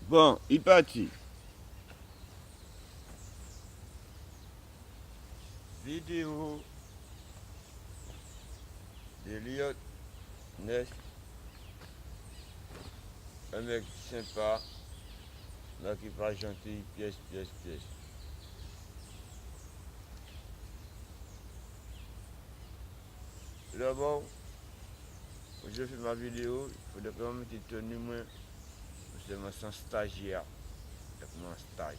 Bon, il parti. Vidéo d'Eliot Ness. Un mec sympa. Là qui parle gentil, pièce. D'abord, je fais ma vidéo, il faudrait que je me tenu moi. C'est mon stagiaire. C'est mon stage.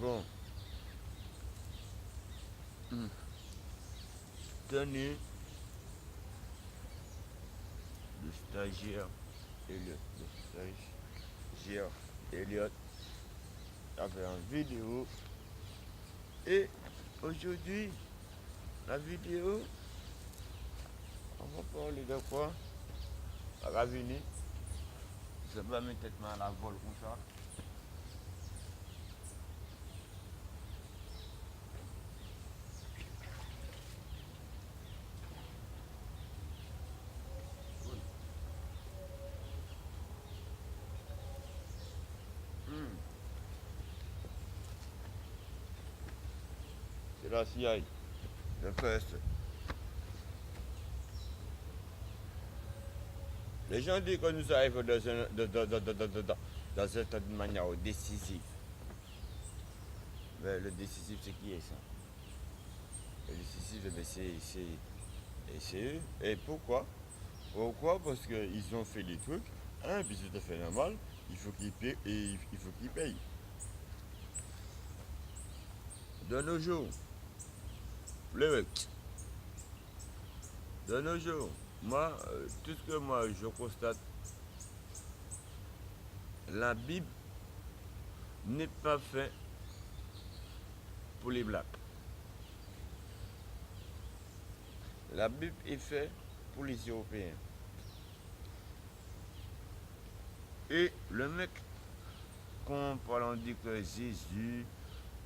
Bon. Tenu le stagiaire Elliot. Le stagiaire Elliot a fait une vidéo. Et aujourd'hui, la vidéo, on va parler de quoi? À la venue. Je vais mettre tête à la vol comme ça. C'est la CIA. Le first. Les gens disent que nous arrivons dans une manière décisive. Mais le décisif, c'est qui est ça? Le décisif, c'est eux. Et pourquoi? Pourquoi? Parce qu'ils ont fait des trucs. Puis c'est tout à fait normal. Il faut qu'ils payent. Et il faut qu'ils payent. De nos jours, de nos jours, moi, tout ce que moi je constate, la Bible n'est pas faite pour les blacks. La Bible est faite pour les Européens. Et le mec, quand on parle, on dit que Jésus,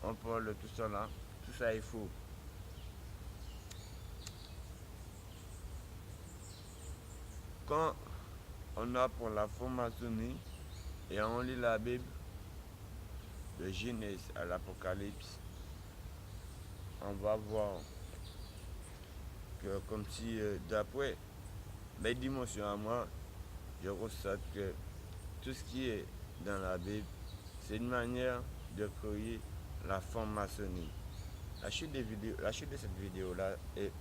on parle de tout ça là, tout ça est faux. Quand on apprend la franc-maçonnerie et on lit la Bible, de Genèse à l'Apocalypse, on va voir que comme si d'après mes dimensions à moi, je constate que tout ce qui est dans la Bible, c'est une manière de créer la franc-maçonnerie. La chute de cette vidéo-là est...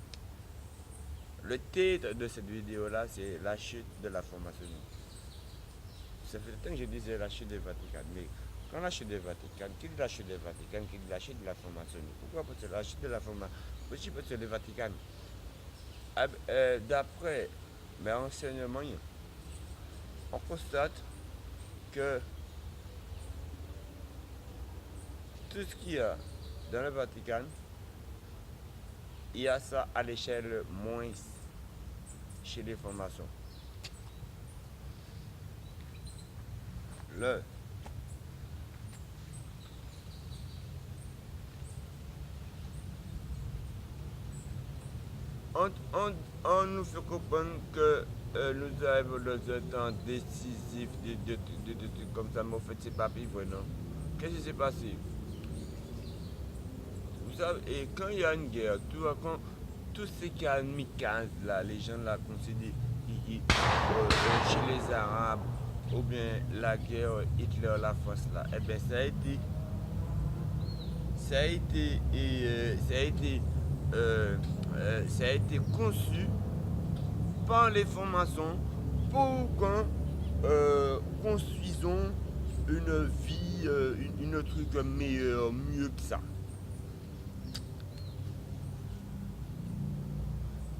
Le titre de cette vidéo-là, c'est la chute de la franc-maçonnerie. Ça fait longtemps que je disais la chute du Vatican, mais quand la chute du Vatican, qui dit la chute du Vatican, qui dit la chute de la franc-maçonnerie? Pourquoi? Parce que la chute de la franc-maçonnerie, aussi parce que le Vatican, d'après mes renseignements, on constate que tout ce qu'il y a dans le Vatican, il y a ça à l'échelle moins chez les francs-maçons. On nous fait comprendre que nous arrivons dans un temps décisif de trucs comme ça, mais en fait, c'est pas vrai, non? Qu'est-ce qui s'est passé? Vous savez, et quand il y a une guerre, tout ce qui est kamikaze, là, les gens là considèrent chez les Arabes, ou bien la guerre Hitler, la France là, eh bien ça a été conçu par les francs-maçons pour qu'on construisons une vie, une truc meilleur, mieux que ça.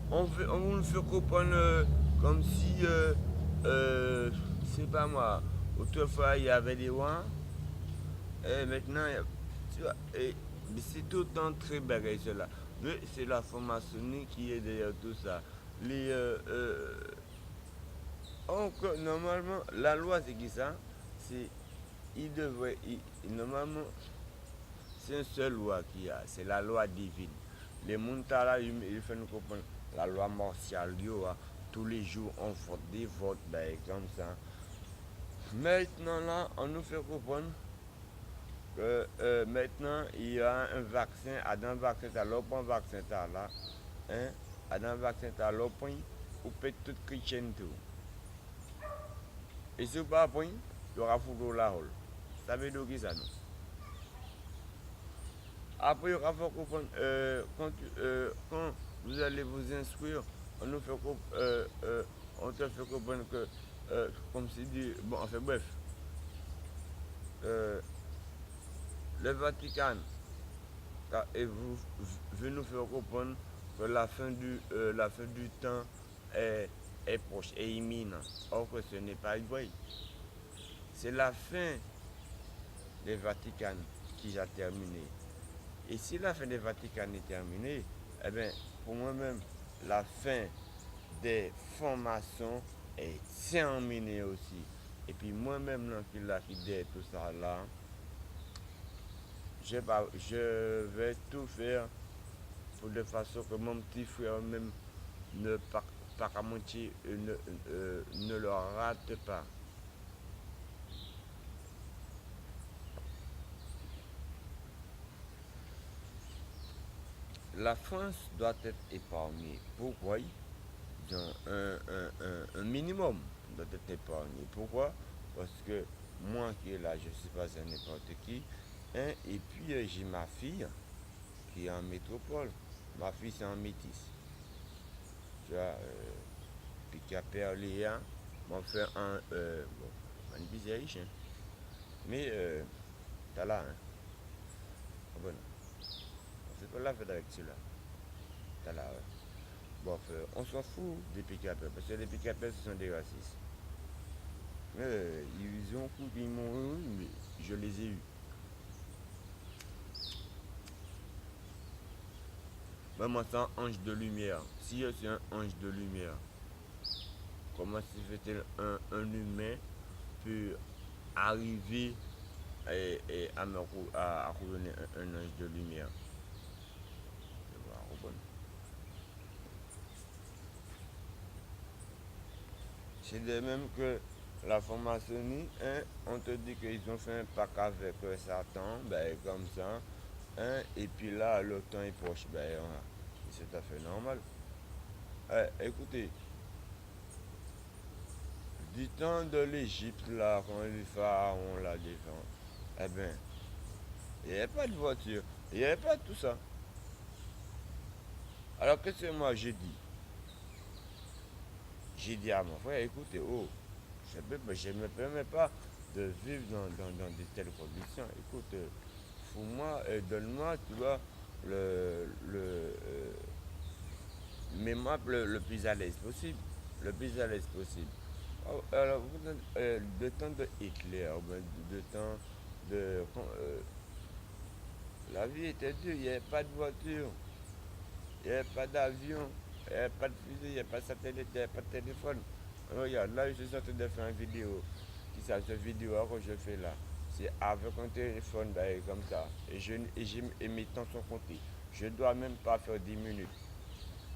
On nous fait comprendre comme si, c'est pas moi, autrefois il y avait des rois, et maintenant, tu vois, mais c'est tout le temps très bagaille cela. Mais c'est la franc-maçonnerie qui est derrière tout ça. Normalement, la loi c'est qui ça? C'est, normalement, c'est une seule loi qu'il y a, c'est la loi divine. Les gens là, ils font nous comprendre la loi martiale, tous les jours on vote des votes, ben, comme ça. Maintenant là, on nous fait comprendre que maintenant il y a un vaccin, à un vaccin, à l'autre vaccin, là, hein, à un vaccin, à l'autre point, ou peut tout chrétien tout. Et si vous pas point, il y aura foutu la hole. Ça veut dire que ça non. Après, il y aura faut comprendre, quand vous allez vous inscrire, on nous fait on te fait comprendre que, comme c'est dit, bon, enfin bref, euh, le Vatican, et vous nous faire comprendre que la fin du temps est, est proche, est imminente. Or que ce n'est pas vrai. C'est la fin du Vatican qui a terminé. Et si la fin du Vatican est terminée, eh bien, pour moi-même, la fin des formations est terminée aussi. Et puis moi-même, qui dit tout ça là, je vais tout faire pour de façon que mon petit frère même ne pas qu'à mentir, ne le rate pas. La France doit être épargnée. Pourquoi? Dans un minimum doit être épargné. Pourquoi? Parce que moi qui est là, je ne suis pas un n'importe qui. Hein, et puis j'ai ma fille qui est en métropole. Ma fille c'est en métis. Tu vois, puis qui a perlé, hein, m'en fait bon, un petit riche, hein. Mais t'as là, hein. Bon, c'est pas la fête avec celui-là. T'as là, ouais. Bon, on s'en fout des pick-up parce que les pick-up ce sont des racistes. Ils ont cru qu'ils m'ont eu, mais je les ai eus. Moi, c'est un ange de lumière. Si je suis un ange de lumière, comment se fait-il un humain peut arriver à redevenir un ange de lumière? C'est de même que la franc-maçonnerie, hein, on te dit qu'ils ont fait un pacte avec Satan, ben, comme ça, hein, et puis là, le temps est proche, ben, c'est tout à fait normal. Écoutez, du temps de l'Égypte, là, quand les pharaons la défense, eh bien, il n'y avait pas de voiture, il n'y avait pas tout ça. Alors, qu'est-ce que moi j'ai dit? J'ai dit à mon frère, écoutez, oh, je ne me permets pas de vivre dans de telles conditions. Écoute, fous-moi, donne-moi, tu vois, mets-moi le plus à l'aise possible. Le plus à l'aise possible. Alors, de temps de Hitler, de temps de... la vie était dure, il n'y avait pas de voiture, il n'y avait pas d'avion, il n'y avait pas de fusée, il n'y avait pas de satellite, il n'y avait pas de téléphone. Regarde, là, je suis en train de faire une vidéo. Qui ça, cette vidéo que je fais là? C'est avec un téléphone comme ça. Et mes temps sont comptés. Je ne dois même pas faire 10 minutes.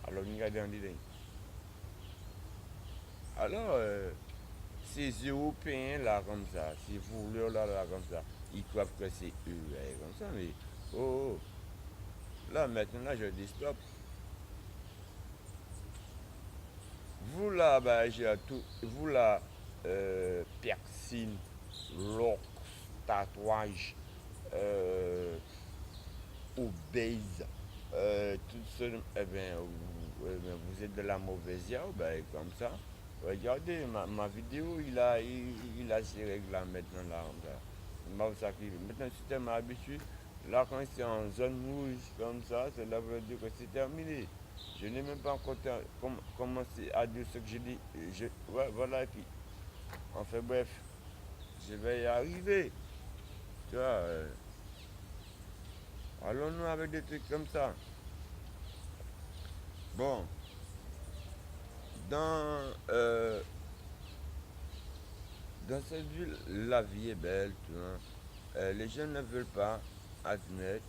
Alors, regardez en ligne. Alors, ces Européens là comme ça, ces voleurs là comme ça, ils croient que c'est eux comme ça, mais oh, là maintenant là, je dis stop. Vous là, bah, j'ai tout, vous là, piercing, locks, tatouage, obèse, tout ça, eh bien, vous êtes de la mauvaise herbe, ben, comme ça. Regardez ma vidéo, il a ces règles là maintenant là. Maintenant, si tu m'as habitué, là quand c'est en zone rouge comme ça, cela veut dire que c'est terminé. Je n'ai même pas encore commencé à dire ce que j'ai dit. Ouais, voilà, et puis, enfin bref, je vais y arriver. Tu vois, allons-nous avec des trucs comme ça. Bon, dans, euh, dans cette ville, la vie est belle, tu vois. Les gens ne veulent pas admettre